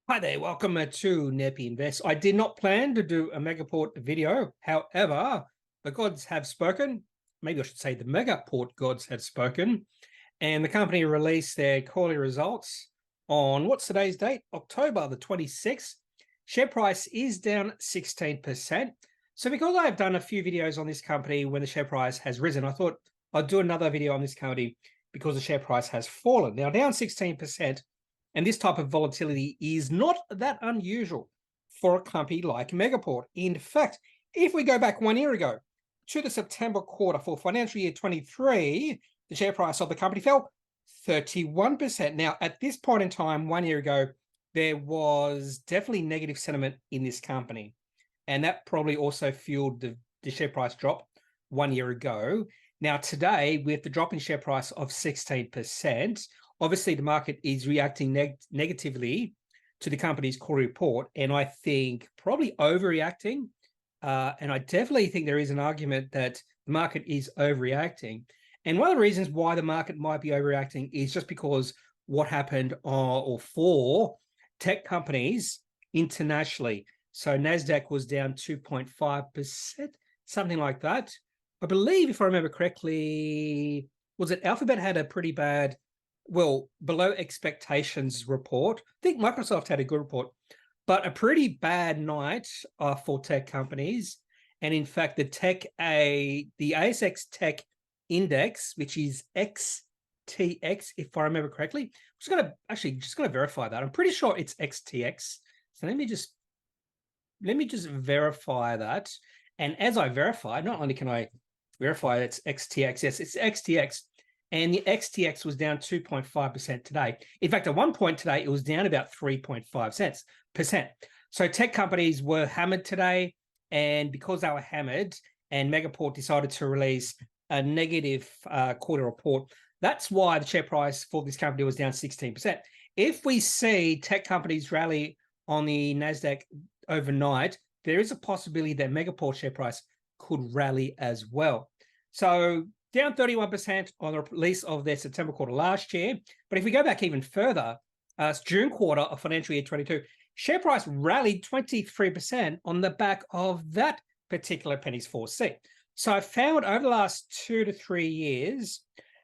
Hi there, welcome to Kneppy Invest. I did not plan to do a Megaport video. However, the gods have spoken. Maybe I should say the Megaport gods have spoken. And the company released their quarterly results on what's today's date? October the 26th. Share price is down 16%. So because I've done a few videos on this company when the share price has risen, I thought I'd do another video on this company because the share price has fallen. Now down 16%. And this type of volatility is not that unusual for a company like Megaport. In fact, if we go back 1 year ago to the September quarter for financial year 23, the share price of the company fell 31%. Now, at this point in time, 1 year ago, there was definitely negative sentiment in this company. And that probably also fueled the share price drop 1 year ago. Now, today, with the drop in share price of 16%, obviously the market is reacting negatively to the company's core report, and I think probably overreacting. And I definitely think there is an argument that the market is overreacting. And one of the reasons why the market might be overreacting is just because what happened or for tech companies internationally. So NASDAQ was down 2.5%, something like that. I believe, if I remember correctly, was it Alphabet had a pretty bad, well, below expectations report. I think Microsoft had a good report, but a pretty bad night for tech companies. And in fact, the ASX Tech Index, which is XTX, if I remember correctly, I'm just gonna verify that. I'm pretty sure it's XTX. So let me just verify that. And as I verify, not only can I verify it's XTX, yes, it's XTX. And the XTX was down 2.5% today. In fact, at one point today, it was down about 3.5%. So tech companies were hammered today. And because they were hammered and Megaport decided to release a negative quarter report, that's why the share price for this company was down 16%. If we see tech companies rally on the NASDAQ overnight, there is a possibility that Megaport share price could rally as well. So down 31% on the release of their September quarter last year. But if we go back even further, June quarter of financial year 22, share price rallied 23% on the back of that particular Appendix 4C. So I found over the last 2 to 3 years,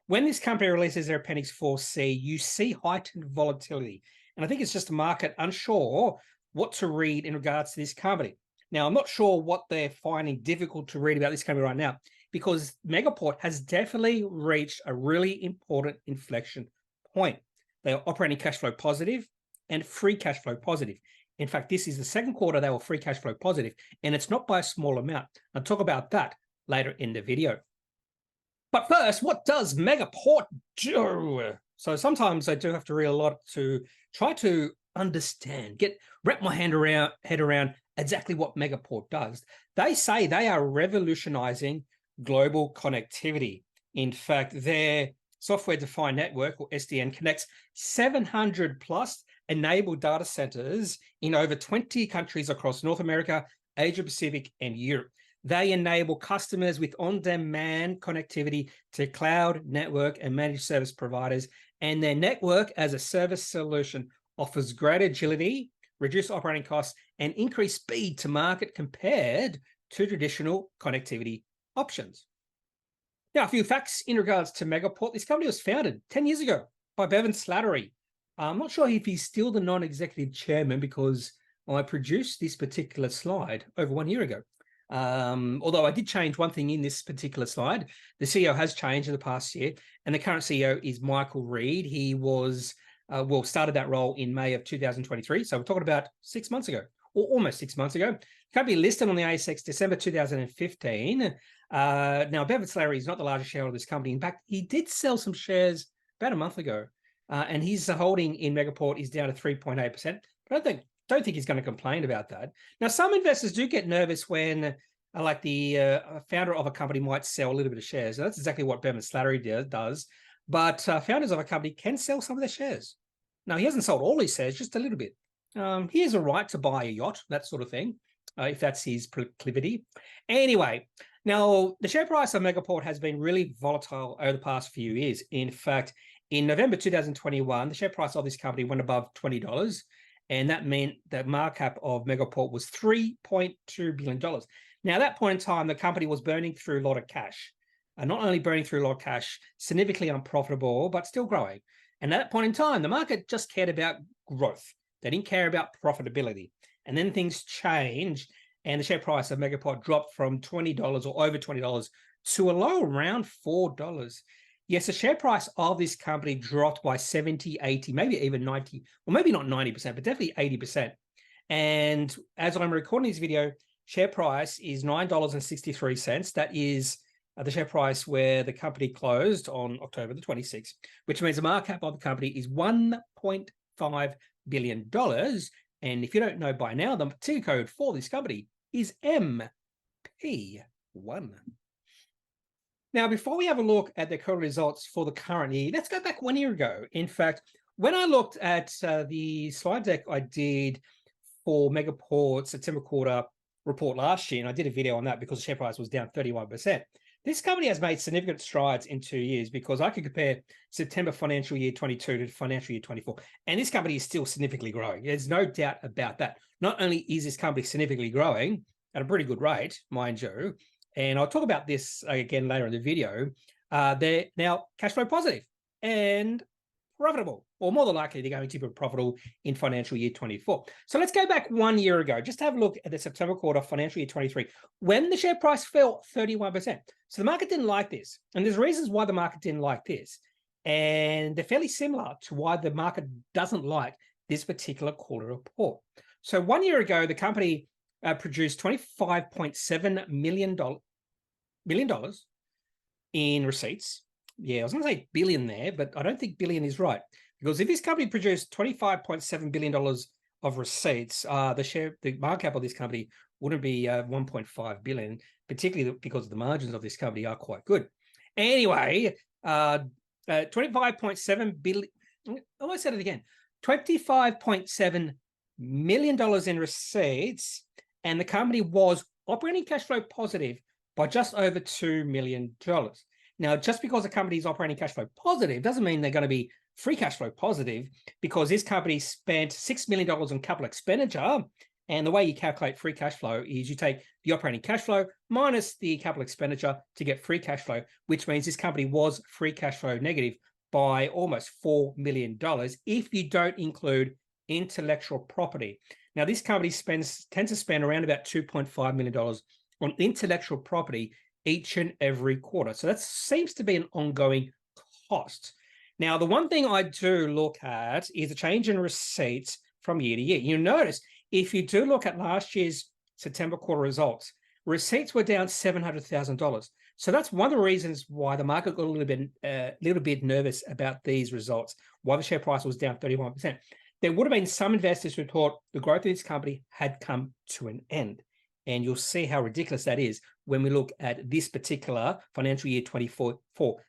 when this company releases their Appendix 4C, you see heightened volatility. And I think it's just a market unsure what to read in regards to this company. Now, I'm not sure what they're finding difficult to read about this company right now, because Megaport has definitely reached a really important inflection point. They are operating cash flow positive and free cash flow positive. In fact, this is the second quarter they were free cash flow positive, and it's not by a small amount. I'll talk about that later in the video. But first, what does Megaport do? So sometimes I do have to read a lot to try to understand, wrap my head around exactly what Megaport does. They say they are revolutionizing global connectivity. In fact, their software-defined network, or SDN, connects 700 plus enabled data centers in over 20 countries across North America, Asia Pacific, and Europe. They enable customers with on-demand connectivity to cloud, network, and managed service providers, and their network as a service solution offers greater agility, reduced operating costs, and increased speed to market compared to traditional connectivity options. Now, a few facts in regards to Megaport. This company was founded 10 years ago by Bevan Slattery. I'm not sure if he's still the non-executive chairman because I produced this particular slide over 1 year ago. Although I did change one thing in this particular slide. The CEO has changed in the past year, and the current CEO is Michael Reed. He was, started that role in May of 2023. So we're talking about 6 months ago, or almost 6 months ago. Company listed on the ASX December 2015. Now, Bevan Slattery is not the largest shareholder of this company. In fact, he did sell some shares about a month ago, and his holding in Megaport is down to 3.8%. But I don't think he's going to complain about that. Now, some investors do get nervous when, like the founder of a company might sell a little bit of shares. So that's exactly what Bevan Slattery does. But founders of a company can sell some of their shares. Now, he hasn't sold all his shares, just a little bit. He has a right to buy a yacht, that sort of thing, if that's his proclivity. Anyway, now the share price of Megaport has been really volatile over the past few years. In fact, in November 2021, the share price of this company went above $20. And that meant the market cap of Megaport was $3.2 billion. Now, at that point in time, the company was burning through a lot of cash. And not only burning through a lot of cash, significantly unprofitable, but still growing. And at that point in time, the market just cared about growth. They didn't care about profitability. And then things changed, and the share price of Megaport dropped from $20 or over $20 to a low around $4. Yes, the share price of this company dropped by 70, 80, maybe even 90, or maybe not 90%, but definitely 80%. And as I'm recording this video, share price is $9.63. That is the share price where the company closed on October the 26th, which means the market cap of the company is $1.5 billion. And if you don't know by now, the ticker code for this company is MP1. Now, before we have a look at the current results for the current year, let's go back 1 year ago. In fact, when I looked at the slide deck I did for Megaport's September quarter report last year, and I did a video on that because the share price was down 31%. This company has made significant strides in 2 years, because I could compare September financial year 22 to financial year 24, and this company is still significantly growing. There's no doubt about that. Not only is this company significantly growing at a pretty good rate, mind you, and I'll talk about this again later in the video, they're now cash flow positive and profitable, or more than likely they're going to be profitable in financial year 24. So let's go back 1 year ago, just to have a look at the September quarter financial year 23, when the share price fell 31%. So the market didn't like this, and there's reasons why the market didn't like this, and they're fairly similar to why the market doesn't like this particular quarter report. So 1 year ago, the company produced $25.7 million in receipts. Yeah, I was going to say billion there, but I don't think billion is right, because if this company produced $25.7 billion of receipts, the market cap of this company wouldn't be 1.5 billion, particularly because the margins of this company are quite good. Anyway, 25.7 billion. Oh, I said it again. $25.7 million in receipts, and the company was operating cash flow positive by just over $2 million. Now, just because a company is operating cash flow positive doesn't mean they're going to be free cash flow positive, because this company spent $6 million on capital expenditure. And the way you calculate free cash flow is you take the operating cash flow minus the capital expenditure to get free cash flow, which means this company was free cash flow negative by almost $4 million if you don't include intellectual property. Now, this company tends to spend around about $2.5 million on intellectual property each and every quarter. So that seems to be an ongoing cost. Now, the one thing I do look at is the change in receipts from year to year. You'll notice if you do look at last year's September quarter results, receipts were down $700,000. So that's one of the reasons why the market got a little bit nervous about these results, why the share price was down 31%. There would have been some investors who thought the growth of this company had come to an end. And you'll see how ridiculous that is when we look at this particular financial year 24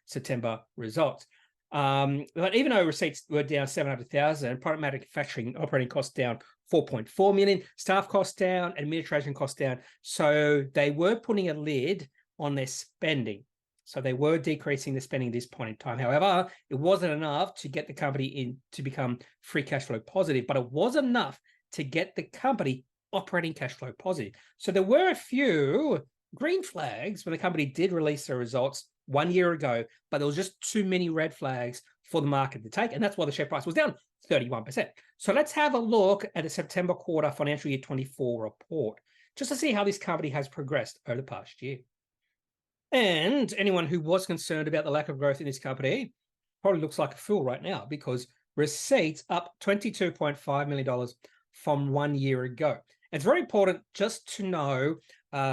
September results. But even though receipts were down $700,000, product manufacturing operating costs down $4.4 million, staff costs down, administration costs down. So they were putting a lid on their spending. So they were decreasing the spending at this point in time. However, it wasn't enough to get the company in to become free cash flow positive, but it was enough to get the company operating cash flow positive. So there were a few green flags when the company did release their results 1 year ago, but there was just too many red flags for the market to take, and that's why the share price was down 31%. So let's have a look at the September quarter financial year 24 report, just to see how this company has progressed over the past year. And anyone who was concerned about the lack of growth in this company probably looks like a fool right now, because receipts up $22.5 million from 1 year ago. It's very important just to know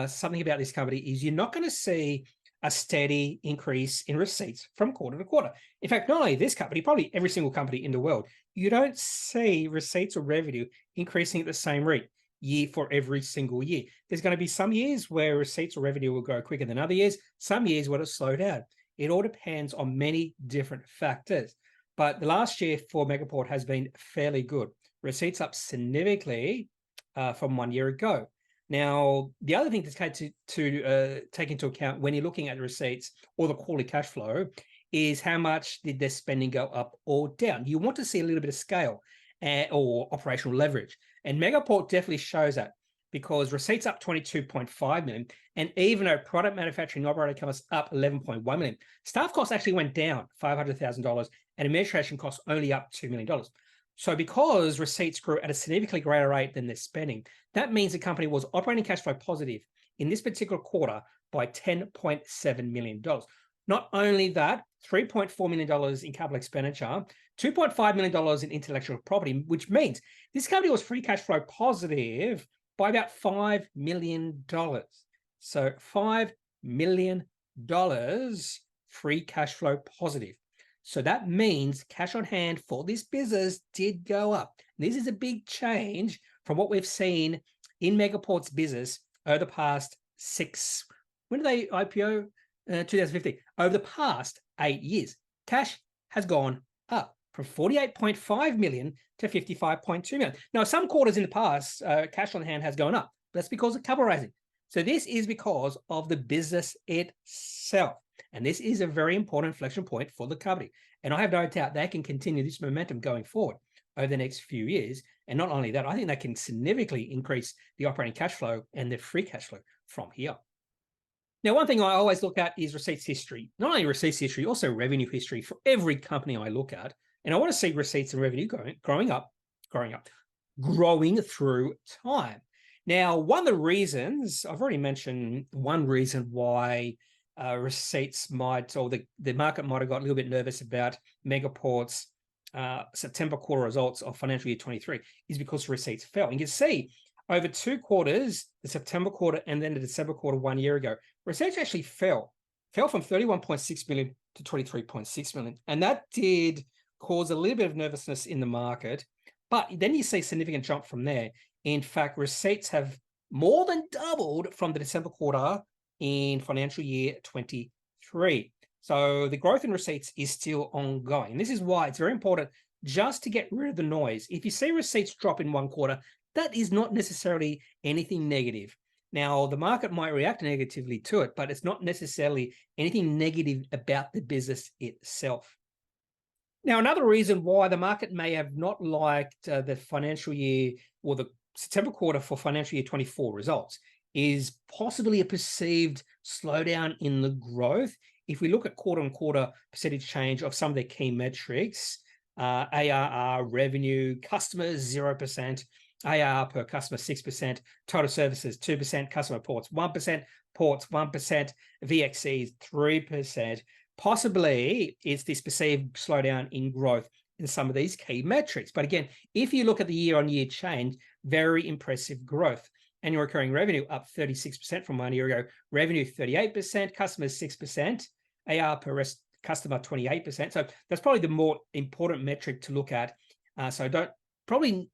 something about this company is you're not going to see a steady increase in receipts from quarter to quarter. In fact, not only this company, probably every single company in the world, you don't see receipts or revenue increasing at the same rate year for every single year. There's going to be some years where receipts or revenue will grow quicker than other years, some years where it'll slow down. It all depends on many different factors. But the last year for Megaport has been fairly good. Receipts up significantly from 1 year ago. Now, the other thing to take into account when you're looking at receipts or the quarterly cash flow is how much did their spending go up or down. You want to see a little bit of scale. or operational leverage. And Megaport definitely shows that, because receipts up 22.5 million, and even though product manufacturing operating costs up 11.1 million, staff costs actually went down $500,000, and administration costs only up $2 million. So because receipts grew at a significantly greater rate than their spending, that means the company was operating cash flow positive in this particular quarter by $10.7 million. Not only that, $3.4 million in capital expenditure, $2.5 million in intellectual property, which means this company was free cash flow positive by about $5 million. So $5 million free cash flow positive. So that means cash on hand for this business did go up. This is a big change from what we've seen in Megaport's business over the past when did they IPO? 2015. Over the past 8 years, cash has gone up from 48.5 million to 55.2 million. Now, some quarters in the past, cash on hand has gone up. That's because of capital raising. So this is because of the business itself. And this is a very important inflection point for the company. And I have no doubt they can continue this momentum going forward over the next few years. And not only that, I think they can significantly increase the operating cash flow and the free cash flow from here. Now, one thing I always look at is receipts history. Not only receipts history, also revenue history for every company I look at. And I want to see receipts and revenue growing through time. Now, one of the reasons, I've already mentioned one reason why receipts might, or the market might have got a little bit nervous about Megaport's September quarter results of financial year 23 is because receipts fell. And you can see over 2 quarters, the September quarter and then the December quarter 1 year ago, receipts actually fell from 31.6 million to 23.6 million. And that did cause a little bit of nervousness in the market. But then you see a significant jump from there. In fact, receipts have more than doubled from the December quarter in financial year 23. So the growth in receipts is still ongoing. This is why it's very important just to get rid of the noise. If you see receipts drop in 1 quarter, that is not necessarily anything negative. Now, the market might react negatively to it, but it's not necessarily anything negative about the business itself. Now, another reason why the market may have not liked the financial year or the September quarter for financial year 24 results is possibly a perceived slowdown in the growth. If we look at quarter-on-quarter percentage change of some of their key metrics, ARR, revenue, customers 0%, ARR per customer 6%, total services 2%, customer ports 1%, ports 1%, VXCs 3%. Possibly it's this perceived slowdown in growth in some of these key metrics. But again, if you look at the year-on-year change, very impressive growth. Annual recurring revenue up 36% from 1 year ago, revenue 38%, customers 6%, AR per customer 28%. So that's probably the more important metric to look at. So don't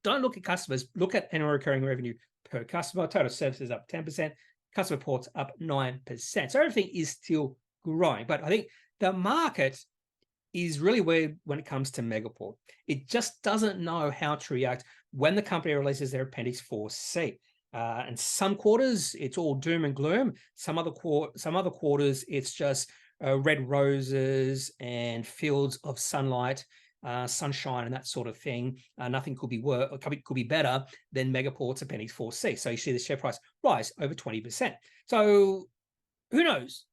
look at customers, look at annual recurring revenue per customer. Total services up 10%, customer ports up 9%. So everything is still growing. But I think the market is really weird when it comes to Megaport. It just doesn't know how to react when the company releases their Appendix 4C. And some quarters, it's all doom and gloom. Some other quarters, it's just red roses and fields of sunlight, sunshine, and that sort of thing. Nothing could be better than Megaport's Appendix 4C. So you see the share price rise over 20%. So who knows?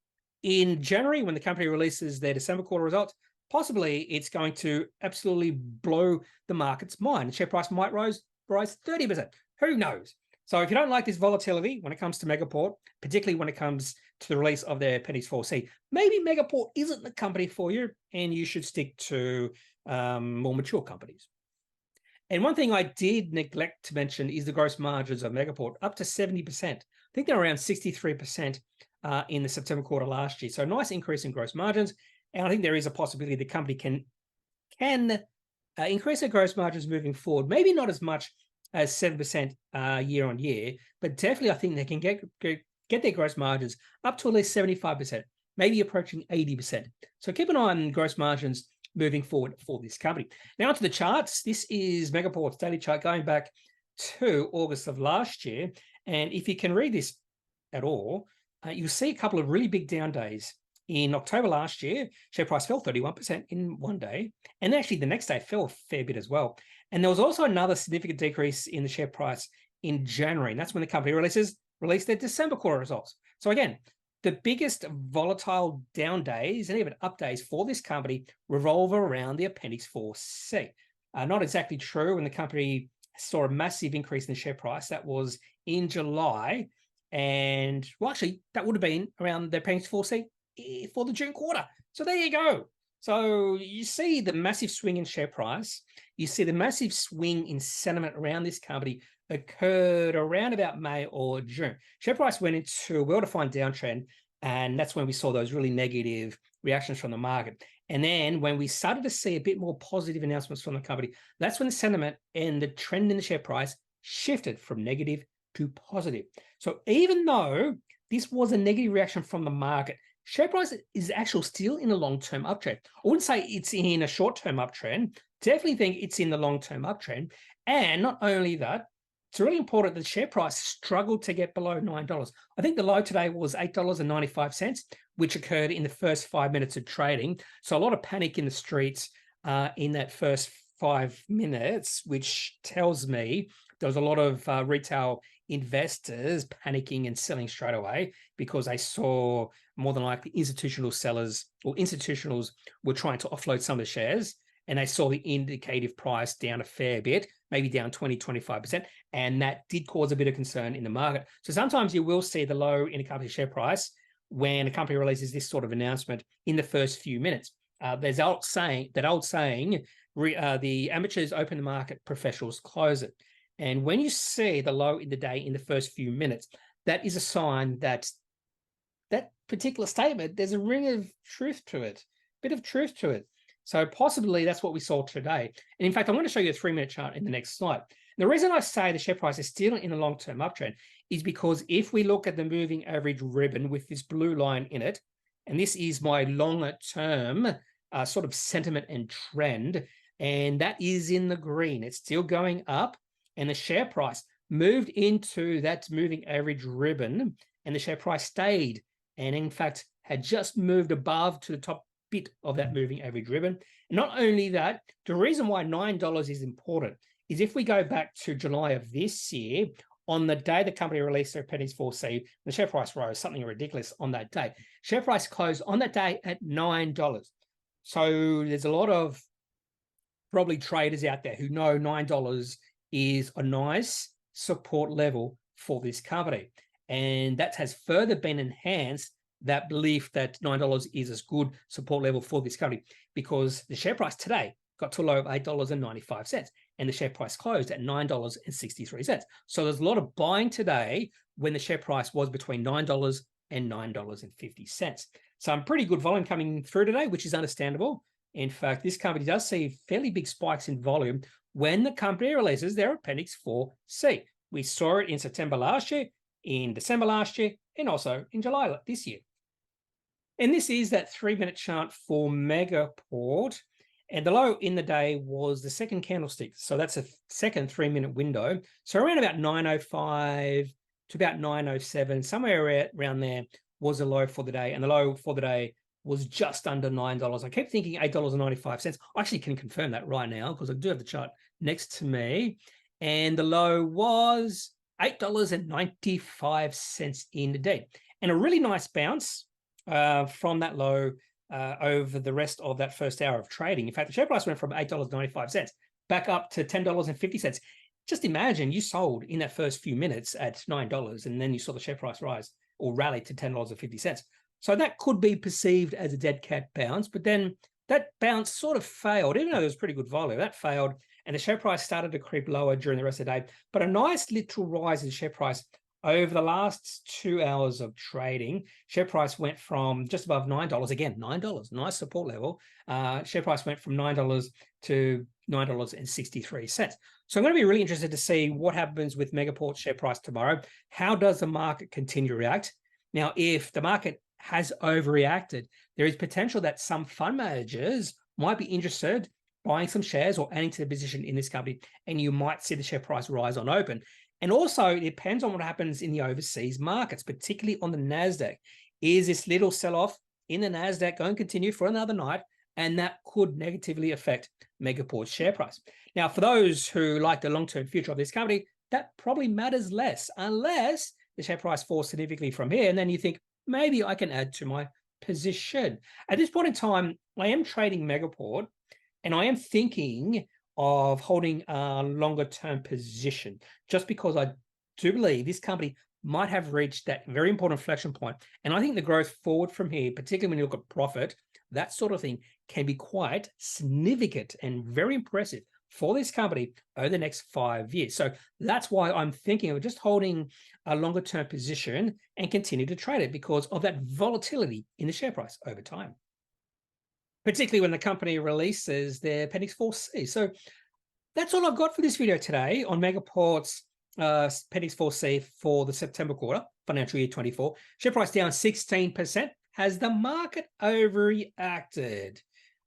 In January, when the company releases their December quarter results, possibly it's going to absolutely blow the market's mind. The share price might rise 30%. Who knows? So if you don't like this volatility when it comes to Megaport, particularly when it comes to the release of their Appendix 4C, maybe Megaport isn't the company for you and you should stick to more mature companies. And one thing I did neglect to mention is the gross margins of Megaport, up to 70%. I think they're around 63% in the September quarter last year. So a nice increase in gross margins. And I think there is a possibility the company can increase their gross margins moving forward. Maybe not as much as 7% year on year, but definitely I think they can get their gross margins up to at least 75%, maybe approaching 80%. So keep an eye on gross margins moving forward for this company. Now to the charts. This is Megaport's daily chart going back to August of last year. And if you can read this at all, you'll see a couple of really big down days. In October last year, share price fell 31% in one day. And actually the next day fell a fair bit as well. And there was also another significant decrease in the share price in January. And that's when the company released their December quarter results. So again, the biggest volatile down days and even up days for this company revolve around the Appendix 4C. Not exactly true when the company saw a massive increase in the share price. That was in July. And well, actually, that would have been around the Appendix 4C for the June quarter. So there you go. So you see the massive swing in share price. You see the massive swing in sentiment around this company occurred around about May or June. Share price went into a well-defined downtrend, and that's when we saw those really negative reactions from the market. And then when we started to see a bit more positive announcements from the company, that's when the sentiment and the trend in the share price shifted from negative to positive. So even though this was a negative reaction from the market, share price is actually still in a long-term uptrend. I wouldn't say it's in a short-term uptrend. Definitely think it's in the long-term uptrend. And not only that, it's really important that the share price struggled to get below $9. I think the low today was $8.95, which occurred in the first 5 minutes of trading. So a lot of panic in the streets in that first 5 minutes, which tells me there was a lot of retail investors panicking and selling straight away because they saw more than likely institutional sellers or institutionals were trying to offload some of the shares, and they saw the indicative price down a fair bit, maybe down 20, 25%, and that did cause a bit of concern in the market. So sometimes you will see the low in a company's share price when a company releases this sort of announcement in the first few minutes. There's that old saying, the amateurs open the market, professionals close it. And when you see the low in the day in the first few minutes, that is a sign that that particular statement, there's a ring of truth to it, bit of truth to it. So possibly that's what we saw today. And in fact, I want to show you a 3-minute chart in the next slide. The reason I say the share price is still in a long-term uptrend is because if we look at the moving average ribbon with this blue line in it, and this is my longer-term sort of sentiment and trend, and that is in the green. It's still going up, and the share price moved into that moving average ribbon, and the share price stayed, and in fact had just moved above to the top bit of that moving average ribbon. And not only that, the reason why $9 is important is if we go back to July of this year, on the day the company released their Appendix 4C, the share price rose something ridiculous on that day. Share price closed on that day at $9. So there's a lot of probably traders out there who know $9 is a nice support level for this company. And that has further been enhanced, that belief that $9 is a good support level for this company, because the share price today got to a low of $8.95 and the share price closed at $9.63. So there's a lot of buying today when the share price was between $9 and $9.50. So I'm pretty good volume coming through today, which is understandable. In fact, this company does see fairly big spikes in volume when the company releases their Appendix 4C. We saw it in September last year, in December last year, and also in July this year. And this is that 3-minute chart for Megaport. And the low in the day was the second candlestick. So that's a second 3-minute window. So around about 9:05 to about 9:07, somewhere around there was a low for the day. And the low for the day was just under $9. I kept thinking $8.95. I actually can confirm that right now because I do have the chart next to me. And the low was $8.95 in the day. And a really nice bounce from that low over the rest of that first hour of trading. In fact, the share price went from $8.95 back up to $10.50. Just imagine you sold in that first few minutes at $9 and then you saw the share price rise or rally to $10.50. So that could be perceived as a dead cat bounce, but then that bounce sort of failed, even though there was pretty good volume. That failed, and the share price started to creep lower during the rest of the day. But a nice little rise in the share price over the last 2 hours of trading. Share price went from just above $9, again, $9, nice support level. Share price went from $9 to $9.63. So I'm going to be really interested to see what happens with Megaport's share price tomorrow. How does the market continue to react? Now, if the market has overreacted, there is potential that some fund managers might be interested buying some shares or adding to the position in this company, and you might see the share price rise on open. And also, it depends on what happens in the overseas markets, particularly on the NASDAQ. Is this little sell-off in the NASDAQ going to continue for another night? And that could negatively affect Megaport's share price. Now, for those who like the long-term future of this company, that probably matters less unless the share price falls significantly from here. And then you think, maybe I can add to my position. At this point in time, I am trading Megaport and I am thinking of holding a longer term position just because I do believe this company might have reached that very important inflection point. And I think the growth forward from here, particularly when you look at profit, that sort of thing can be quite significant and very impressive for this company over the next 5 years. So that's why I'm thinking of just holding a longer term position and continue to trade it because of that volatility in the share price over time, particularly when the company releases their Appendix 4C. So that's all I've got for this video today on Megaport's Appendix 4C for the September quarter, financial year 24. Share price down 16%. Has the market overreacted?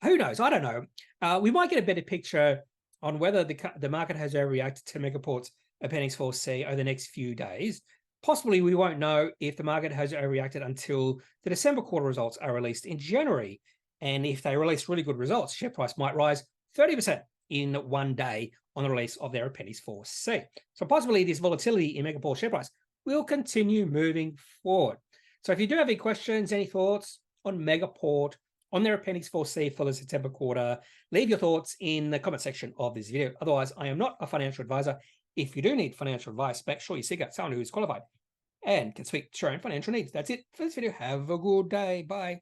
Who knows? I don't know. We might get a better picture on whether the market has overreacted to Megaport's Appendix 4C over the next few days. Possibly we won't know if the market has overreacted until the December quarter results are released in January. And if they release really good results, share price might rise 30% in one day on the release of their Appendix 4C. So possibly this volatility in Megaport share price will continue moving forward. So if you do have any questions, any thoughts on Megaport, on their Appendix 4C for the September quarter, leave your thoughts in the comment section of this video. Otherwise, I am not a financial advisor. If you do need financial advice, make sure you seek out someone who is qualified and can speak to your own financial needs. That's it for this video. Have a good day. Bye.